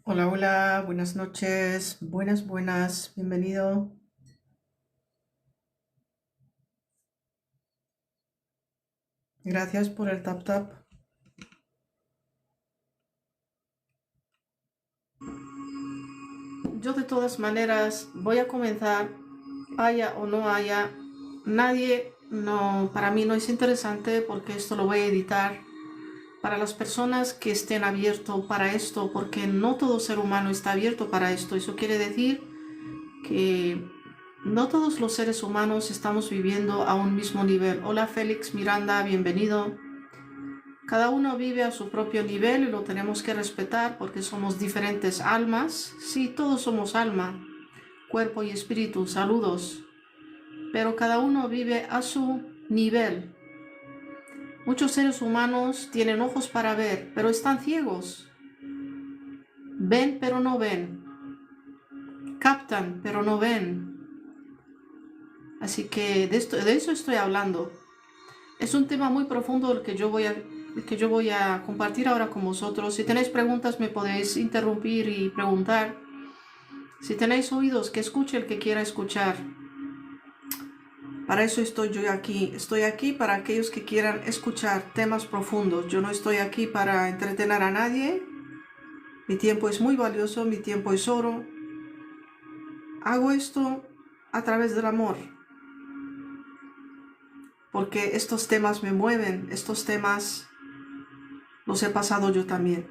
Hola, hola, buenas noches, buenas, bienvenido. Gracias por el tap tap. Yo de todas maneras voy a comenzar, haya o no haya, para mí no es interesante porque esto lo voy a editar para las personas que estén abiertos para esto, porque no todo ser humano está abierto para esto. Eso quiere decir que no todos los seres humanos estamos viviendo a un mismo nivel. Hola Félix Miranda, bienvenido. Cada uno vive a su propio nivel y lo tenemos que respetar porque somos diferentes almas. Sí, todos somos alma, cuerpo y espíritu, saludos. Pero cada uno vive a su nivel. Muchos seres humanos tienen ojos para ver, pero están ciegos. Ven, pero no ven. Captan, pero no ven. Así que de eso estoy hablando. Es un tema muy profundo el que yo voy a compartir ahora con vosotros. Si tenéis preguntas me podéis interrumpir y preguntar. Si tenéis oídos, que escuche el que quiera escuchar. Para eso estoy yo aquí. Estoy aquí para aquellos que quieran escuchar temas profundos. Yo no estoy aquí para entretener a nadie. Mi tiempo es muy valioso, mi tiempo es oro. Hago esto a través del amor. Porque estos temas me mueven, estos temas los he pasado yo también.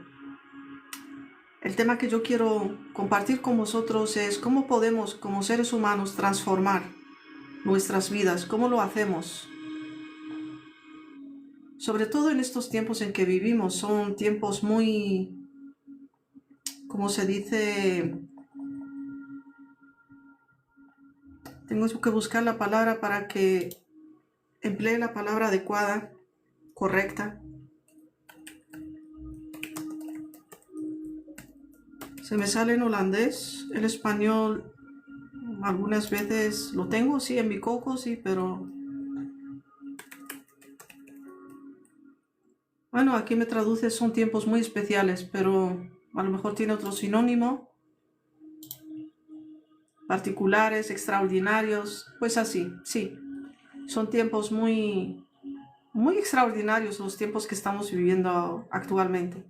El tema que yo quiero compartir con vosotros es cómo podemos como seres humanos transformar nuestras vidas, cómo lo hacemos. Sobre todo en estos tiempos en que vivimos, son tiempos muy, como se dice, tengo que buscar la palabra para que emplee la palabra adecuada, correcta. Se me sale en holandés, el español algunas veces lo tengo, sí, en mi coco, sí, pero bueno, aquí me traduce, son tiempos muy especiales, pero a lo mejor tiene otro sinónimo, particulares, extraordinarios, pues así, sí. Son tiempos muy extraordinarios los tiempos que estamos viviendo actualmente.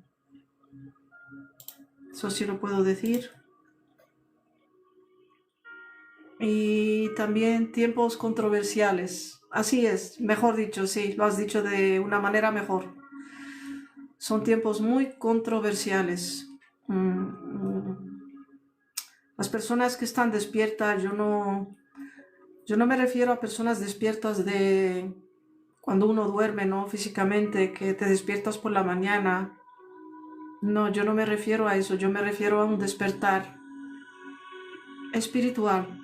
Eso sí lo puedo decir. Y también tiempos controversiales. Así es, mejor dicho, sí, lo has dicho de una manera mejor. Son tiempos muy controversiales. Las personas que están despiertas, yo no me refiero a personas despiertas de cuando uno duerme, ¿no? Físicamente, que te despiertas por la mañana. No, yo no me refiero a eso, yo me refiero a un despertar espiritual,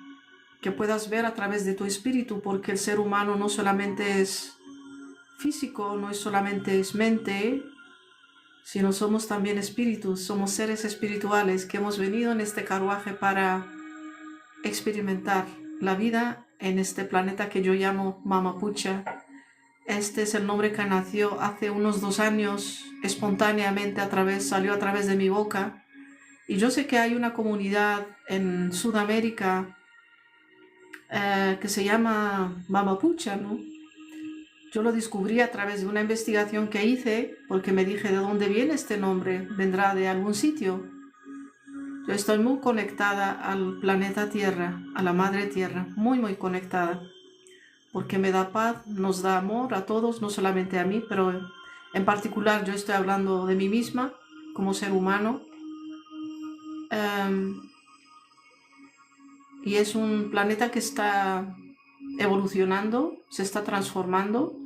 que puedas ver a través de tu espíritu, porque el ser humano no solamente es físico, no es solamente es mente, sino somos también espíritus, somos seres espirituales que hemos venido en este carruaje para experimentar la vida en este planeta que yo llamo Mamapucha. Este es el nombre que nació hace unos 2 años, espontáneamente salió a través de mi boca. Y yo sé que hay una comunidad en Sudamérica que se llama Mamapucha, ¿no? Yo lo descubrí a través de una investigación que hice porque me dije, ¿de dónde viene este nombre? ¿Vendrá de algún sitio? Yo estoy muy conectada al planeta Tierra, a la Madre Tierra, muy conectada, porque me da paz, nos da amor a todos, no solamente a mí, pero en particular yo estoy hablando de mí misma como ser humano. Um, y es un planeta que está evolucionando, se está transformando,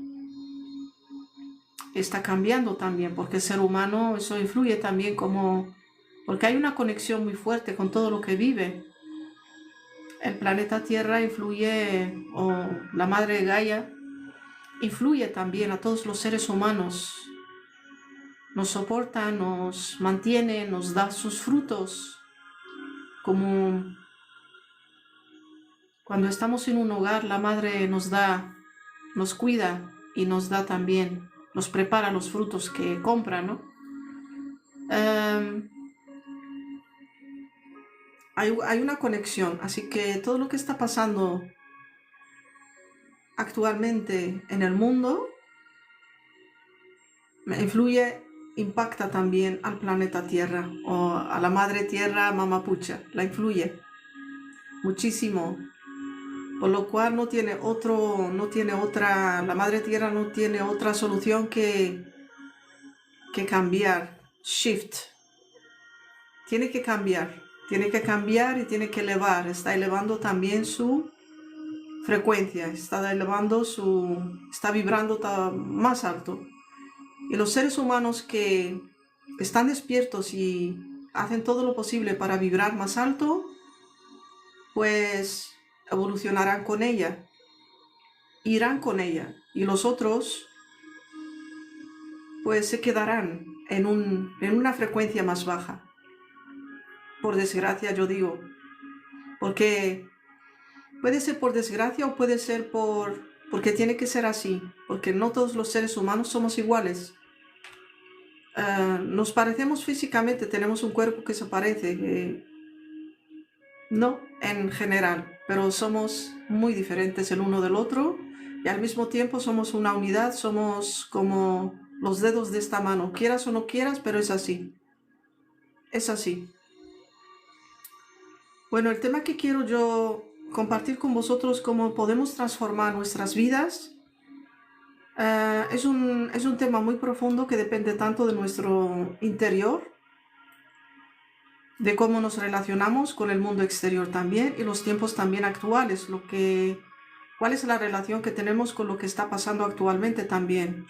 está cambiando también, porque el ser humano, eso influye también porque hay una conexión muy fuerte con todo lo que vive. El planeta Tierra influye, o la madre Gaia, influye también a todos los seres humanos. Nos soporta, nos mantiene, nos da sus frutos, como cuando estamos en un hogar, la madre nos cuida y nos da también, nos prepara los frutos que compra, ¿no? Um, hay una conexión, así que todo lo que está pasando actualmente en el mundo influye, impacta también al planeta Tierra o a la madre Tierra Mamapucha, la influye muchísimo, por lo cual la madre Tierra no tiene otra solución que cambiar, shift, tiene que cambiar y tiene que elevar, está elevando también su frecuencia, está vibrando más alto. Y los seres humanos que están despiertos y hacen todo lo posible para vibrar más alto, pues evolucionarán con ella, irán con ella. Y los otros, pues se quedarán en una frecuencia más baja. Por desgracia, yo digo. Porque puede ser por desgracia o puede ser porque tiene que ser así. Porque no todos los seres humanos somos iguales. Nos parecemos físicamente, tenemos un cuerpo que se parece, no en general, pero somos muy diferentes el uno del otro y al mismo tiempo somos una unidad, somos como los dedos de esta mano, quieras o no quieras, pero es así, es así. Bueno, el tema que quiero yo compartir con vosotros, cómo podemos transformar nuestras vidas, es un tema muy profundo que depende tanto de nuestro interior, de cómo nos relacionamos con el mundo exterior también y los tiempos también actuales, cuál es la relación que tenemos con lo que está pasando actualmente también.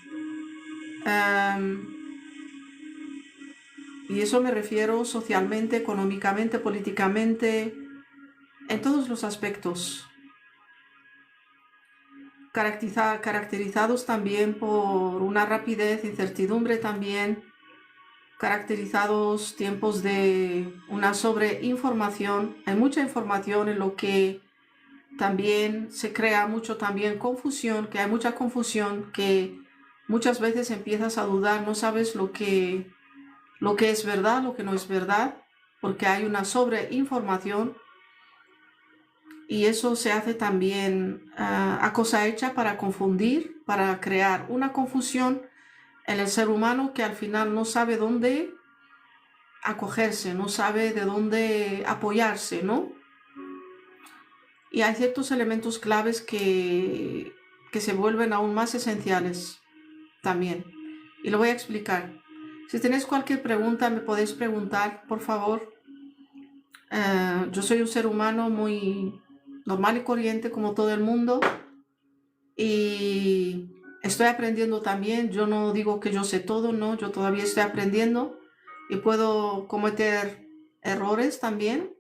Y eso me refiero socialmente, económicamente, políticamente, en todos los aspectos. Caracterizados también por una rapidez, incertidumbre también, caracterizados tiempos de una sobreinformación. Hay mucha información en lo que también se crea mucho también confusión, que hay mucha confusión, que muchas veces empiezas a dudar, no sabes lo que es verdad, lo que no es verdad, porque hay una sobreinformación y eso se hace también a cosa hecha para confundir, para crear una confusión en el ser humano que al final no sabe dónde acogerse, no sabe de dónde apoyarse, ¿no? Y hay ciertos elementos claves que se vuelven aún más esenciales también. Y lo voy a explicar. Si tenéis cualquier pregunta, me podéis preguntar, por favor. Yo soy un ser humano muy normal y corriente como todo el mundo. Y estoy aprendiendo también. Yo no digo que yo sé todo, no. Yo todavía estoy aprendiendo. Y puedo cometer errores también.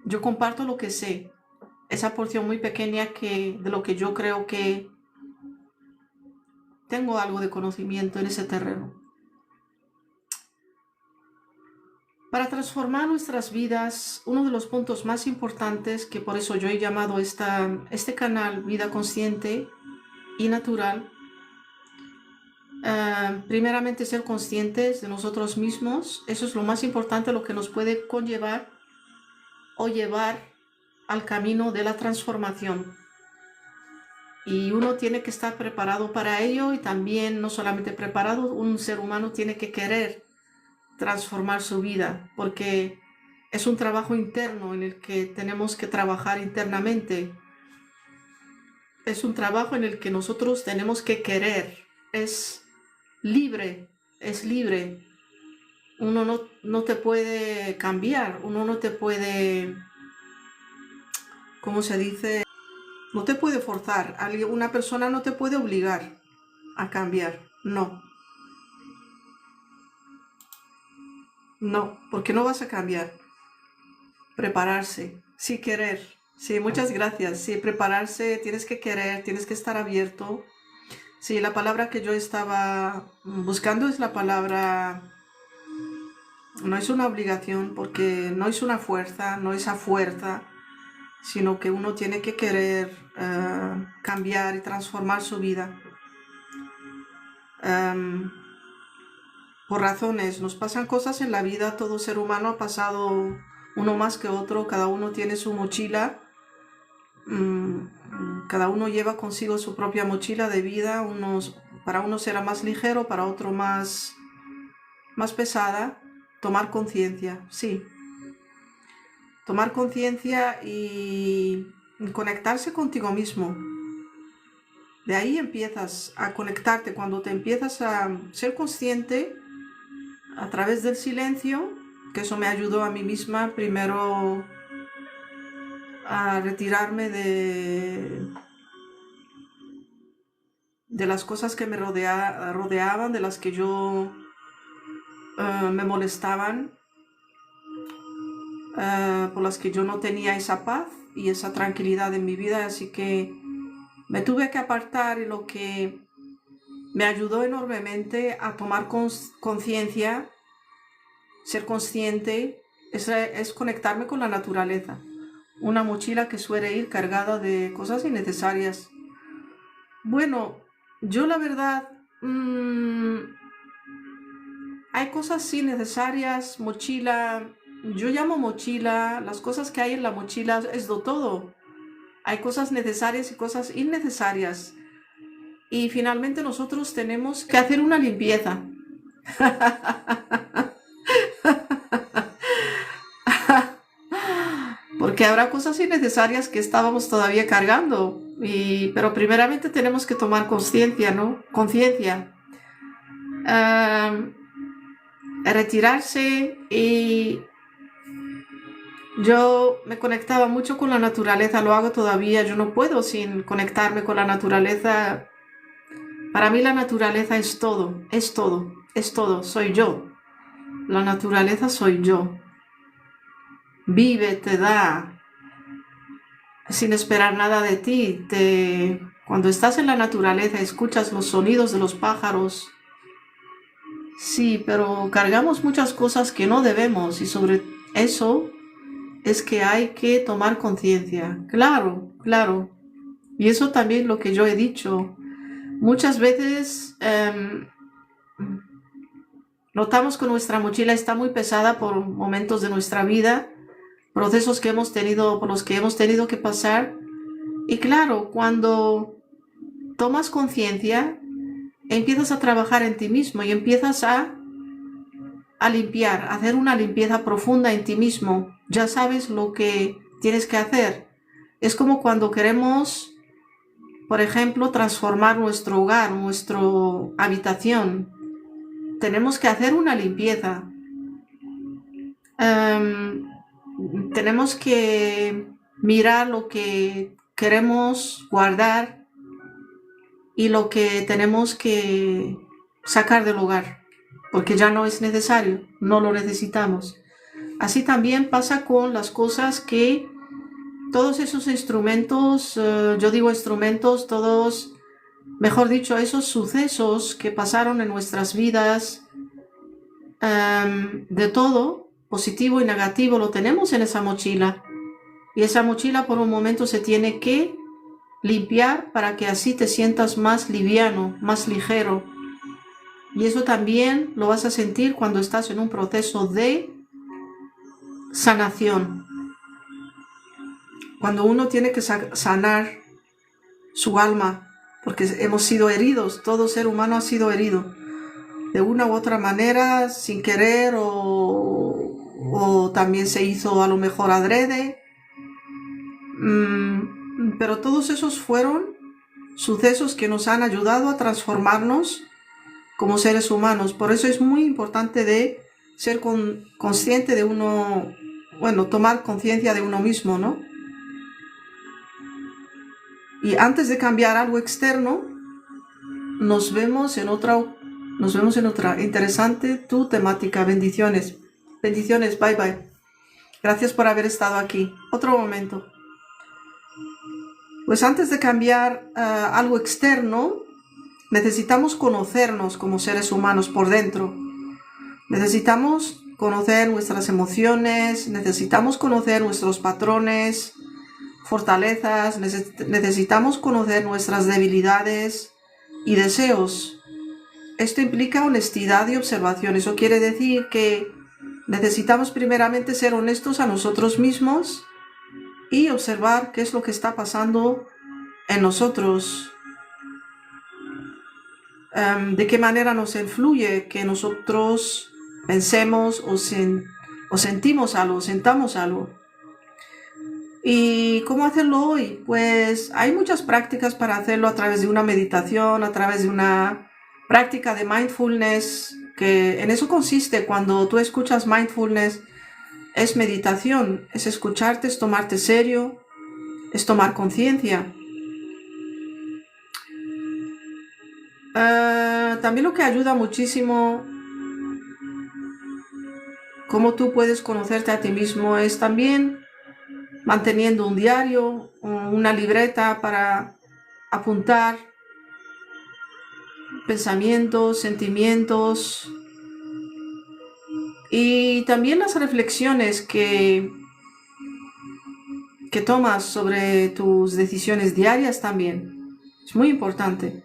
Yo comparto lo que sé, esa porción muy pequeña de lo que yo creo que tengo algo de conocimiento en ese terreno. Para transformar nuestras vidas, uno de los puntos más importantes, que por eso yo he llamado este canal Vida Consciente y Natural, primeramente ser conscientes de nosotros mismos. Eso es lo más importante, lo que nos puede conllevar o llevar al camino de la transformación. Y uno tiene que estar preparado para ello, y también no solamente preparado, un ser humano tiene que querer transformar su vida, porque es un trabajo interno en el que tenemos que trabajar internamente. Es un trabajo en el que nosotros tenemos que querer. Es libre, es libre. Uno no te puede cambiar, uno no te puede, ¿cómo se dice? No te puede forzar. Una persona no te puede obligar a cambiar. No. No, porque no vas a cambiar. Prepararse, sí, querer. Sí, muchas gracias. Sí, prepararse, tienes que querer, tienes que estar abierto. Sí, la palabra que yo estaba buscando es la palabra, no es una obligación, porque no es una fuerza, no es a fuerza, sino que uno tiene que querer cambiar y transformar su vida. por razones. Nos pasan cosas en la vida, todo ser humano ha pasado uno más que otro, cada uno tiene su mochila, cada uno lleva consigo su propia mochila de vida, para unos será más ligero, para otro más pesada. Tomar conciencia, sí. Tomar conciencia y conectarse contigo mismo. De ahí empiezas a conectarte, cuando te empiezas a ser consciente a través del silencio, que eso me ayudó a mí misma primero a retirarme de las cosas que me rodeaban, de las que yo me molestaban, por las que yo no tenía esa paz y esa tranquilidad en mi vida, así que me tuve que apartar, y lo que me ayudó enormemente a tomar conciencia, ser consciente, es conectarme con la naturaleza. Una mochila que suele ir cargada de cosas innecesarias. Bueno, yo la verdad, hay cosas sí necesarias, mochila, yo llamo mochila, las cosas que hay en la mochila es de todo. Hay cosas necesarias y cosas innecesarias. Y finalmente nosotros tenemos que hacer una limpieza. Porque habrá cosas innecesarias que estábamos todavía cargando. Pero primeramente tenemos que tomar conciencia, ¿no? Conciencia. Retirarse. Y yo me conectaba mucho con la naturaleza, lo hago todavía. Yo no puedo sin conectarme con la naturaleza. Para mí la naturaleza es todo, es todo, es todo, soy yo. La naturaleza soy yo. Vive, te da, sin esperar nada de ti. Cuando estás en la naturaleza, escuchas los sonidos de los pájaros. Sí, pero cargamos muchas cosas que no debemos, y sobre eso es que hay que tomar conciencia. Claro, claro. Y eso también lo que yo he dicho. Muchas veces notamos que nuestra mochila está muy pesada por momentos de nuestra vida, procesos que hemos tenido, por los que hemos tenido que pasar. Y claro, cuando tomas conciencia, empiezas a trabajar en ti mismo y empiezas a limpiar, a hacer una limpieza profunda en ti mismo. Ya sabes lo que tienes que hacer. Es como cuando queremos, por ejemplo, transformar nuestro hogar, nuestra habitación. Tenemos que hacer una limpieza. Tenemos que mirar lo que queremos guardar y lo que tenemos que sacar del hogar, porque ya no es necesario, no lo necesitamos. Así también pasa con las cosas que, todos esos instrumentos, yo digo instrumentos, todos, mejor dicho, esos sucesos que pasaron en nuestras vidas, de todo, positivo y negativo, lo tenemos en esa mochila. Y esa mochila por un momento se tiene que limpiar para que así te sientas más liviano, más ligero. Y eso también lo vas a sentir cuando estás en un proceso de sanación. Cuando uno tiene que sanar su alma, porque hemos sido heridos, todo ser humano ha sido herido, de una u otra manera, sin querer, o también se hizo a lo mejor adrede. Pero todos esos fueron sucesos que nos han ayudado a transformarnos como seres humanos. Por eso es muy importante de ser consciente de uno, bueno, tomar conciencia de uno mismo, ¿no? Y antes de cambiar algo externo, nos vemos en otra interesante tu temática. Bendiciones. Bendiciones, bye bye. Gracias por haber estado aquí. Otro momento. Pues antes de cambiar algo externo, necesitamos conocernos como seres humanos por dentro. Necesitamos conocer nuestras emociones, necesitamos conocer nuestros patrones, fortalezas, necesitamos conocer nuestras debilidades y deseos. Esto implica honestidad y observación. Eso quiere decir que necesitamos primeramente ser honestos a nosotros mismos y observar qué es lo que está pasando en nosotros, de qué manera nos influye que nosotros pensemos o sentimos algo, sentamos algo. ¿Y cómo hacerlo hoy? Pues hay muchas prácticas para hacerlo a través de una meditación, a través de una práctica de mindfulness, que en eso consiste cuando tú escuchas mindfulness, es meditación, es escucharte, es tomarte serio, es tomar conciencia. También lo que ayuda muchísimo, cómo tú puedes conocerte a ti mismo, es también manteniendo un diario o una libreta para apuntar pensamientos, sentimientos y también las reflexiones que tomas sobre tus decisiones diarias también. Es muy importante.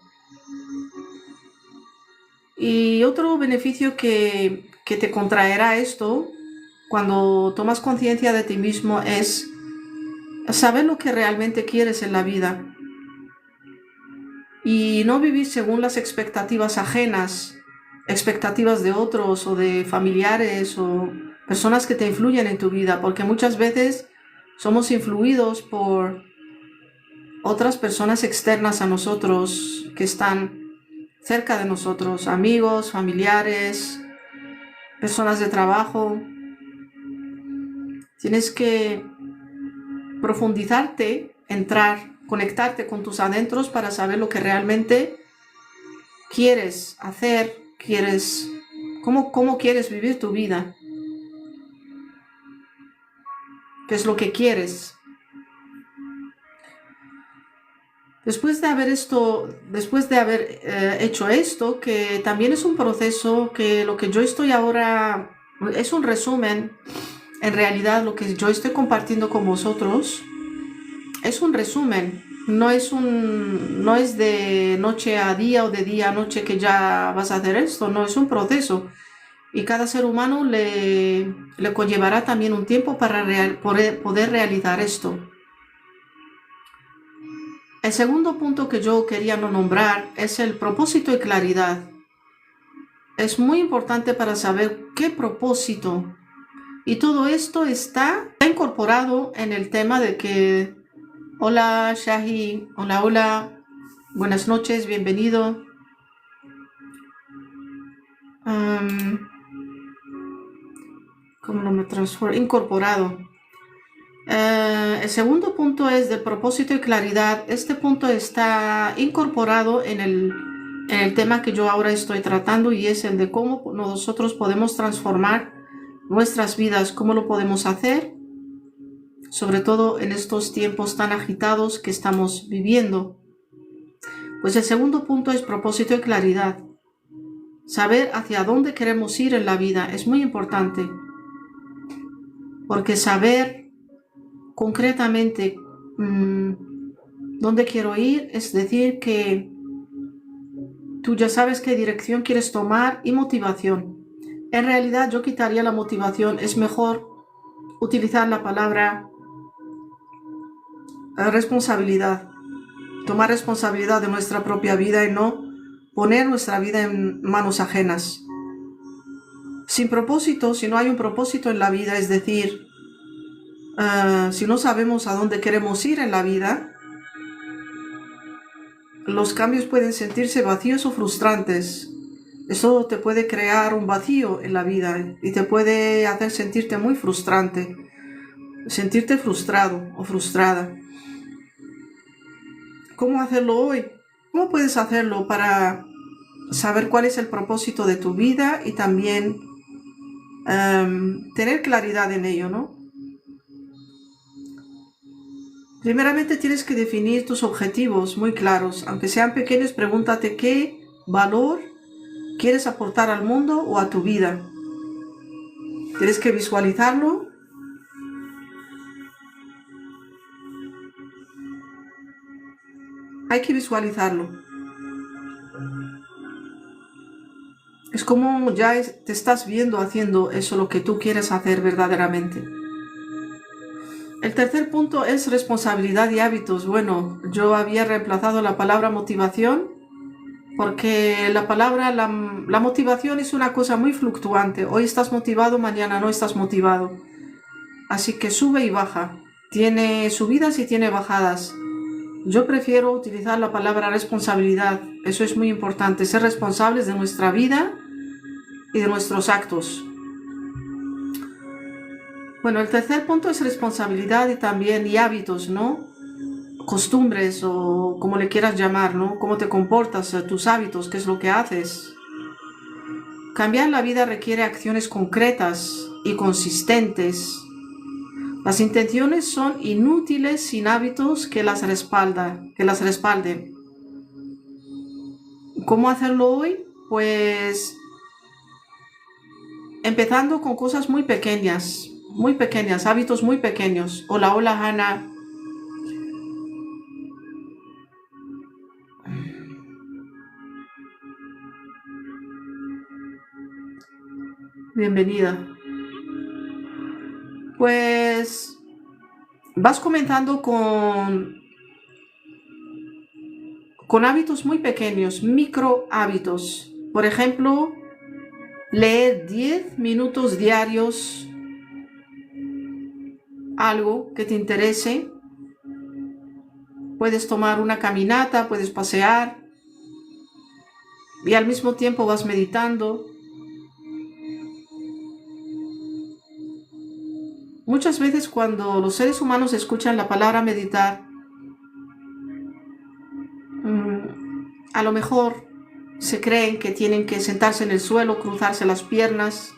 Y otro beneficio que te contraerá esto cuando tomas conciencia de ti mismo es saber lo que realmente quieres en la vida y no vivir según las expectativas ajenas, expectativas de otros o de familiares o personas que te influyen en tu vida, porque muchas veces somos influidos por otras personas externas a nosotros que están cerca de nosotros, amigos, familiares, personas de trabajo. Tienes que profundizarte, entrar, conectarte con tus adentros para saber lo que realmente quieres hacer, cómo quieres vivir tu vida, qué es lo que quieres. Después de haber hecho esto, que también es un proceso, que lo que yo estoy ahora es un resumen, en realidad lo que yo estoy compartiendo con vosotros es un resumen, no es de noche a día o de día a noche que ya vas a hacer esto, no, es un proceso. Y cada ser humano le conllevará también un tiempo para poder realizar esto. El segundo punto que yo quería no nombrar es el propósito y claridad. Es muy importante para saber qué propósito. Y todo esto está incorporado en el tema de que, hola Shahi, hola, buenas noches, bienvenido. ¿Cómo lo me transformo? Incorporado. El segundo punto es de propósito y claridad. Este punto está incorporado en el tema que yo ahora estoy tratando y es el de cómo nosotros podemos transformar nuestras vidas, cómo lo podemos hacer, sobre todo en estos tiempos tan agitados que estamos viviendo. Pues el segundo punto es propósito y claridad. Saber hacia dónde queremos ir en la vida es muy importante, porque saber concretamente dónde quiero ir, es decir, que tú ya sabes qué dirección quieres tomar y motivación. En realidad yo quitaría la motivación, es mejor utilizar la palabra responsabilidad, tomar responsabilidad de nuestra propia vida y no poner nuestra vida en manos ajenas. Sin propósito, si no hay un propósito en la vida, es decir, si no sabemos a dónde queremos ir en la vida, los cambios pueden sentirse vacíos o frustrantes. Eso te puede crear un vacío en la vida y te puede hacer sentirte muy frustrante, sentirte frustrado o frustrada. ¿Cómo hacerlo hoy? ¿Cómo puedes hacerlo para saber cuál es el propósito de tu vida y también tener claridad en ello, ¿no? Primeramente tienes que definir tus objetivos muy claros. Aunque sean pequeños, pregúntate qué valor quieres aportar al mundo o a tu vida. Tienes que visualizarlo. Hay que visualizarlo. Es como ya te estás viendo haciendo eso lo que tú quieres hacer verdaderamente. El tercer punto es responsabilidad y hábitos. Bueno, yo había reemplazado la palabra motivación porque la motivación es una cosa muy fluctuante. Hoy estás motivado, mañana no estás motivado. Así que sube y baja. Tiene subidas y tiene bajadas. Yo prefiero utilizar la palabra responsabilidad. Eso es muy importante, ser responsables de nuestra vida y de nuestros actos. Bueno, el tercer punto es responsabilidad y hábitos, ¿no? Costumbres o como le quieras llamar, ¿no? Cómo te comportas, tus hábitos, qué es lo que haces. Cambiar la vida requiere acciones concretas y consistentes. Las intenciones son inútiles sin hábitos que las respalden. ¿Cómo hacerlo hoy? Pues empezando con cosas muy pequeñas, hábitos muy pequeños. Hola, hola, Hanna. Bienvenida. Pues vas comenzando con hábitos muy pequeños, micro hábitos. Por ejemplo, leer 10 minutos diarios algo que te interese. Puedes tomar una caminata, puedes pasear y al mismo tiempo vas meditando. Muchas veces cuando los seres humanos escuchan la palabra meditar, a lo mejor se creen que tienen que sentarse en el suelo, cruzarse las piernas